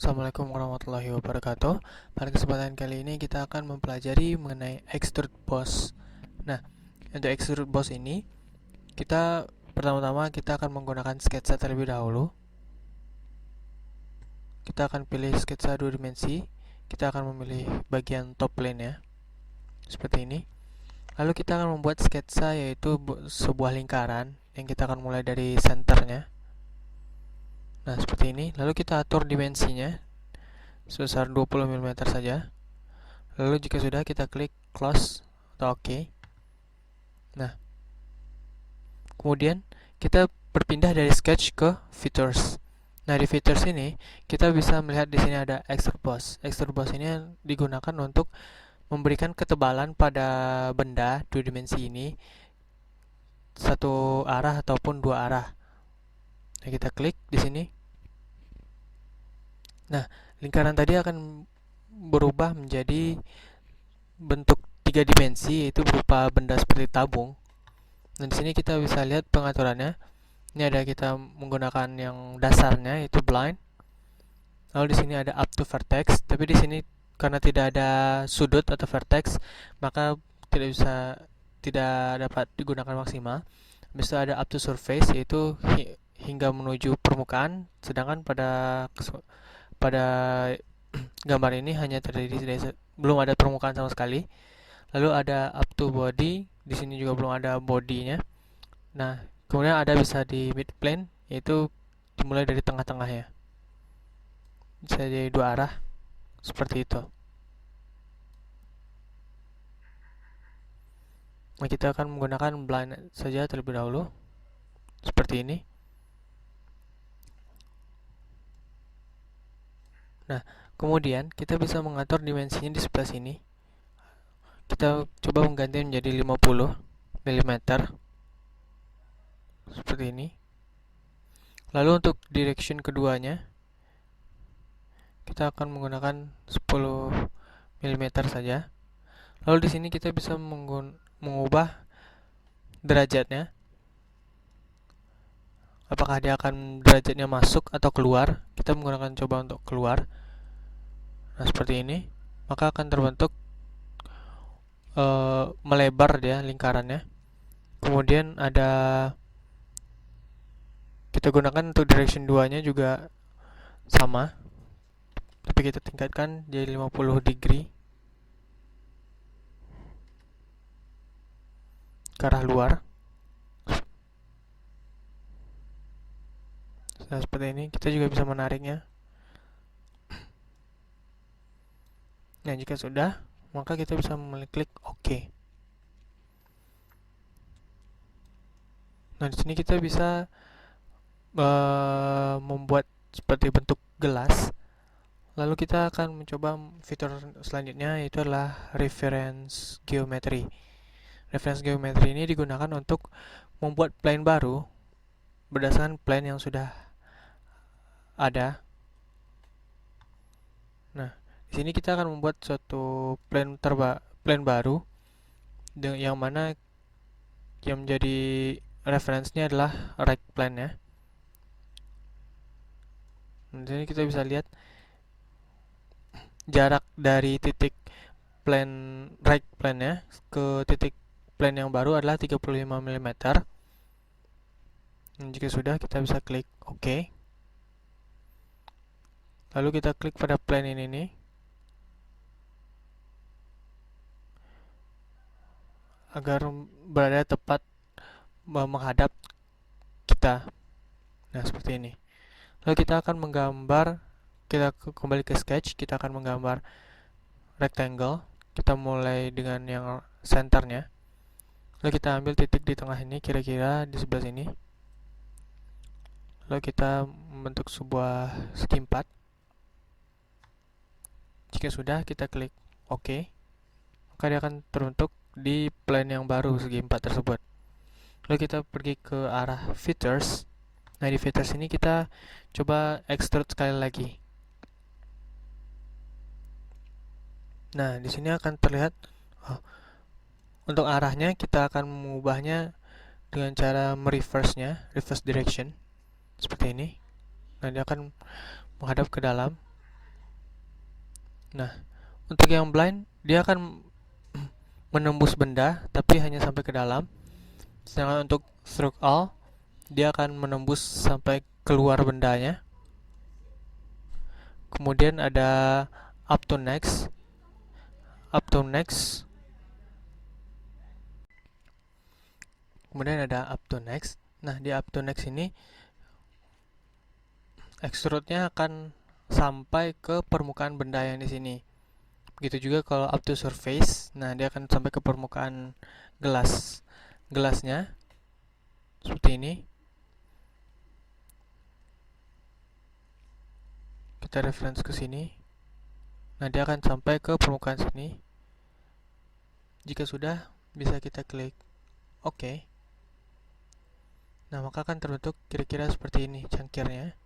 Assalamualaikum warahmatullahi wabarakatuh. Pada kesempatan kali ini kita akan mempelajari mengenai extrude boss. Nah, untuk extrude boss ini kita pertama-tama kita akan menggunakan sketsa terlebih dahulu. Kita akan pilih sketsa 2 dimensi. Kita akan memilih bagian top plane ya, seperti ini. Lalu kita akan membuat sketsa yaitu sebuah lingkaran yang kita akan mulai dari centernya. Nah, seperti ini. Lalu kita atur dimensinya sebesar 20 mm saja. Lalu jika sudah, kita klik close atau OK. Nah, kemudian kita berpindah dari sketch ke features. Nah, di features ini kita bisa melihat di sini ada extrude boss. Extrude boss ini digunakan untuk memberikan ketebalan pada benda 2 dimensi ini, satu arah ataupun dua arah. Nah, kita klik di sini. Nah, lingkaran tadi akan berubah menjadi bentuk 3 dimensi, yaitu berupa benda seperti tabung. Dan di sini kita bisa lihat pengaturannya. Ini ada kita menggunakan yang dasarnya yaitu blind. Lalu di sini ada up to vertex, tapi di sini karena tidak ada sudut atau vertex, maka tidak dapat digunakan maksimal. Habis itu ada up to surface, yaitu hingga menuju permukaan, sedangkan pada gambar ini hanya terdiri dari belum ada permukaan sama sekali. Lalu ada up to body, di sini juga belum ada bodinya. Nah, kemudian ada bisa di mid plane, yaitu dimulai dari tengah-tengahnya. Bisa jadi dua arah, seperti itu. Nah, kita akan menggunakan blind saja terlebih dahulu, seperti ini. Nah, kemudian kita bisa mengatur dimensinya di sebelah sini. Kita coba mengganti menjadi 50 mm, seperti ini. Lalu untuk direction keduanya, kita akan menggunakan 10 mm saja. Lalu di sini kita bisa mengubah derajatnya. Apakah dia akan derajatnya masuk atau keluar? Kita menggunakan coba untuk keluar. Nah, seperti ini. Maka akan terbentuk melebar dia lingkarannya. Kemudian ada kita gunakan untuk direction 2 nya juga sama, tapi kita tingkatkan jadi 50 degree ke arah luar. Nah, seperti ini. Kita juga bisa menariknya. Nah, jika sudah, maka kita bisa mengklik OK. Nah, di sini kita bisa membuat seperti bentuk gelas. Lalu kita akan mencoba fitur selanjutnya, yaitu adalah reference geometry. Reference geometry ini digunakan untuk membuat plane baru berdasarkan plane yang sudah ada. Nah, di sini kita akan membuat suatu plane baru yang mana yang menjadi referensinya adalah right plane ya. Di sini kita bisa lihat jarak dari titik plane right plane ya ke titik plane yang baru adalah 35 mm. Dan jika sudah, kita bisa klik OK. Lalu kita klik pada plane ini nih, agar berada tepat menghadap kita. Nah, seperti ini. Lalu kita akan menggambar, kita kembali ke sketch, kita akan menggambar rectangle. Kita mulai dengan yang centernya. Lalu kita ambil titik di tengah ini, kira-kira di sebelah sini. Lalu kita membentuk sebuah segi 4. Jika sudah, kita klik OK. Maka dia akan terbentuk di plane yang baru segi 4 tersebut. Lalu kita pergi ke arah features. Nah, di features ini kita coba extrude sekali lagi. Nah, di sini akan terlihat untuk arahnya kita akan mengubahnya dengan cara reverse direction seperti ini. Nah, dia akan menghadap ke dalam. Nah, untuk yang blind, dia akan menembus benda, tapi hanya sampai ke dalam. Sedangkan untuk stroke all, dia akan menembus sampai keluar bendanya. Kemudian ada up to next, up to next. Kemudian ada up to next. Nah, di up to next ini extrude-nya akan sampai ke permukaan benda yang di sini. Begitu juga kalau up to surface. Nah, dia akan sampai ke permukaan gelasnya seperti ini. Kita reference ke sini. Nah, dia akan sampai ke permukaan sini. Jika sudah, bisa kita klik OK. Nah, maka akan terbentuk kira-kira seperti ini cangkirnya.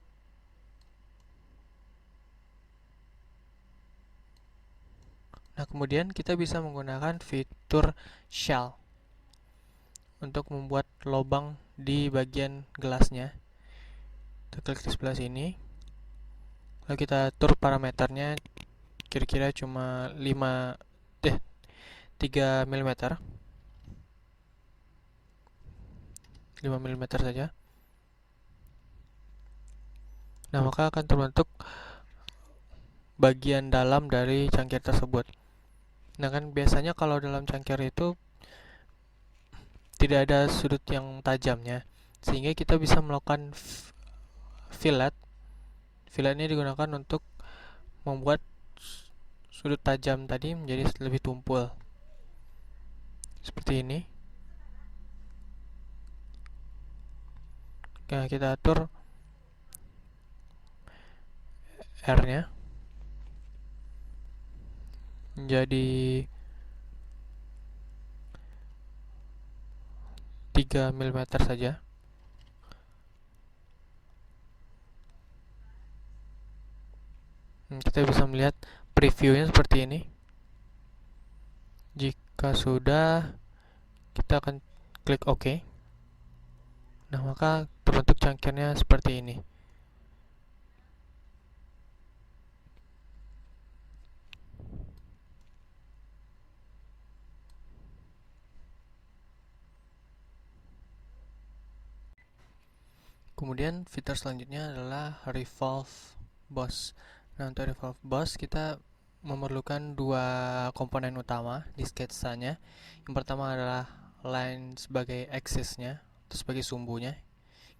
Nah, kemudian kita bisa menggunakan fitur shell untuk membuat lubang di bagian gelasnya. Kita klik di sebelah sini. Lalu kita atur parameternya kira-kira cuma 3 mm. 5 mm saja. Nah, maka akan terbentuk bagian dalam dari cangkir tersebut. Nah, kan biasanya kalau dalam cangkir itu tidak ada sudut yang tajamnya, sehingga kita bisa melakukan fillet. Fillet ini digunakan untuk membuat sudut tajam tadi menjadi lebih tumpul. Seperti ini. Nah, kita atur R-nya menjadi 3 mm saja. Kita bisa melihat previewnya seperti ini. Jika sudah, kita akan klik OK. Nah, maka terbentuk cangkirnya seperti ini. Kemudian fitur selanjutnya adalah revolve boss. Nah, untuk revolve boss kita memerlukan dua komponen utama di sketsanya. Yang pertama adalah line sebagai axis-nya atau sebagai sumbunya.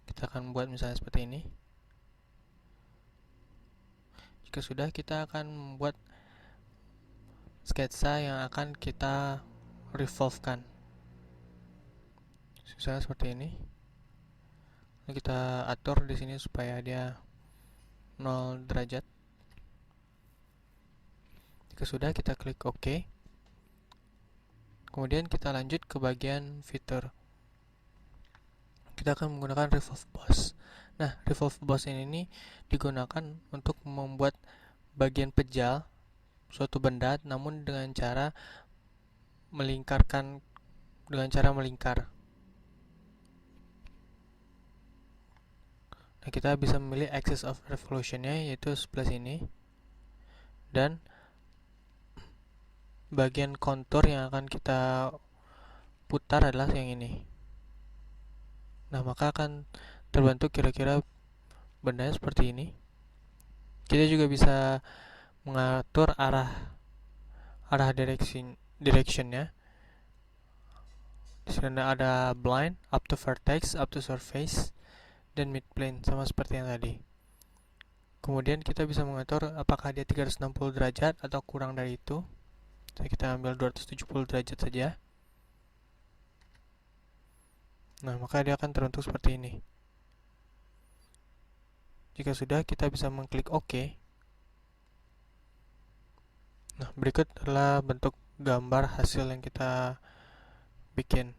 Kita akan buat misalnya seperti ini. Jika sudah, kita akan membuat sketsa yang akan kita revolve-kan. Misalnya seperti ini. Kita atur di sini supaya dia 0 derajat. Jika sudah, kita klik OK. Kemudian kita lanjut ke bagian fitur. Kita akan menggunakan revolve boss. Nah, revolve boss ini digunakan untuk membuat bagian pejal suatu benda, namun dengan cara melingkar. Nah, kita bisa memilih axis of revolution-nya, yaitu sebelah sini, dan bagian kontur yang akan kita putar adalah yang ini. Nah, maka akan terbentuk kira-kira bendanya seperti ini. Kita juga bisa mengatur arah direction-nya. Di sini ada blind, up to vertex, up to surface, dan mid plane, sama seperti yang tadi. Kemudian kita bisa mengatur apakah dia 360 derajat atau kurang dari itu. Jadi kita ambil 270 derajat saja. Nah, maka dia akan terbentuk seperti ini. Jika sudah, kita bisa mengklik OK. Nah, berikut adalah bentuk gambar hasil yang kita bikin.